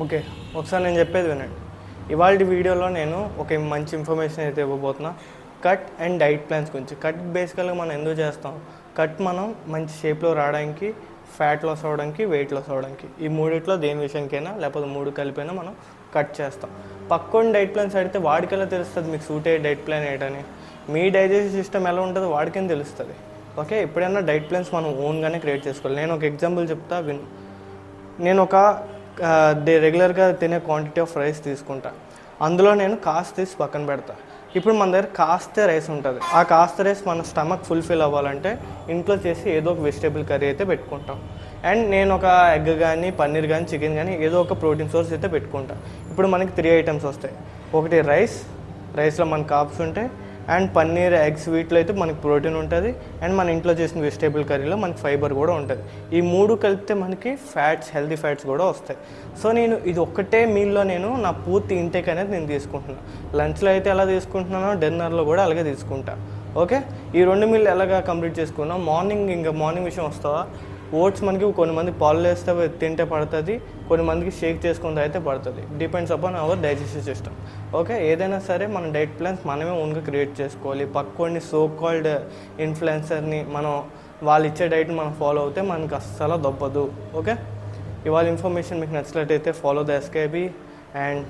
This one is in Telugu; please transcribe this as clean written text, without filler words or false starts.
ఓకే, ఒకసారి నేను చెప్పేది వినండి. ఇవాళ వీడియోలో నేను ఒక మంచి ఇన్ఫర్మేషన్ అయితే ఇవ్వబోతున్నా. కట్ అండ్ డైట్ ప్లాన్స్ గురించి. కట్ బేసికల్గా మనం ఎందుకు చేస్తాం? కట్ మనం మంచి షేప్లో రావడానికి, ఫ్యాట్ లాస్ అవ్వడానికి, వెయిట్ లాస్ అవ్వడానికి, ఈ మూడిట్లో దేని విషయానికైనా లేకపోతే మూడు కలిపైనా మనం కట్ చేస్తాం. పక్కన డైట్ ప్లాన్స్ అడిగితే వాడికెలా తెలుస్తుంది మీకు సూట్ అయ్యే డైట్ ప్లాన్ ఏంటని? మీ డైజెస్టివ్ సిస్టమ్ ఎలా ఉంటుందో వాడికేం తెలుస్తుంది. ఓకే, ఎప్పుడైనా డైట్ ప్లాన్స్ మనం ఓన్గానే క్రియేట్ చేసుకోవాలి. నేను ఒక ఎగ్జాంపుల్ చెప్తా విను. నేను ఒక రెగ్యులర్గా తినే క్వాంటిటీ ఆఫ్ రైస్ తీసుకుంటా. అందులో నేను కాస్త తీసి పక్కన పెడతా. ఇప్పుడు మన దగ్గర కాస్త రైస్ ఉంటుంది. ఆ కాస్త రైస్ మన స్టమక్ ఫుల్ఫిల్ అవ్వాలంటే ఇంట్లో చేసి ఏదో ఒక వెజిటేబుల్ కర్రీ అయితే పెట్టుకుంటాం. అండ్ నేను ఒక ఎగ్ కానీ, పన్నీర్ కానీ, చికెన్ కానీ ఏదో ఒక ప్రోటీన్ సోర్స్ అయితే పెట్టుకుంటా. ఇప్పుడు మనకి 3 ఐటమ్స్ వస్తాయి. ఒకటి రైస్లో మనకు కార్బ్స్ ఉంటాయి. అండ్ పన్నీర్, ఎగ్స్ వీటిలో అయితే మనకి ప్రోటీన్ ఉంటుంది. అండ్ మన ఇంట్లో చేసిన వెజిటేబుల్ కర్రీలో మనకి ఫైబర్ కూడా ఉంటుంది. ఈ మూడు కలిపితే మనకి ఫ్యాట్స్, హెల్తీ ఫ్యాట్స్ కూడా వస్తాయి. సో నేను ఇది ఒక్కటే మీల్లో నేను నా పూర్తి ఇంటేక్ అనేది నేను తీసుకుంటున్నాను. లంచ్లో అయితే ఎలా తీసుకుంటున్నానో డిన్నర్లో కూడా అలాగే తీసుకుంటా. ఓకే, ఈ 2 మీల్ ఎలాగా కంప్లీట్ చేసుకున్నాం. మార్నింగ్ విషయం వస్తావా? ఓట్స్ మనకి కొంతమంది పాలు వేస్తే తింటే పడుతుంది, కొంతమందికి షేక్ చేసుకుంటే అయితే పడుతుంది. Depends upon our digestive system. Okay, ఏదైనా సరే మన డైట్ ప్లాన్స్ మనమే ఓన్గా క్రియేట్ చేసుకోవాలి. పక్కోడిని సో కాల్డ్ ఇన్ఫ్లుయెన్సర్ని మనం వాళ్ళు ఇచ్చే డైట్ని మనం ఫాలో అవుతే మనకు అస్సలు దొబ్బదు. ఓకే, ఇవాళ ఇన్ఫర్మేషన్ మీకు నచ్చినట్టయితే ఫాలో ద ఎస్కేబీ అండ్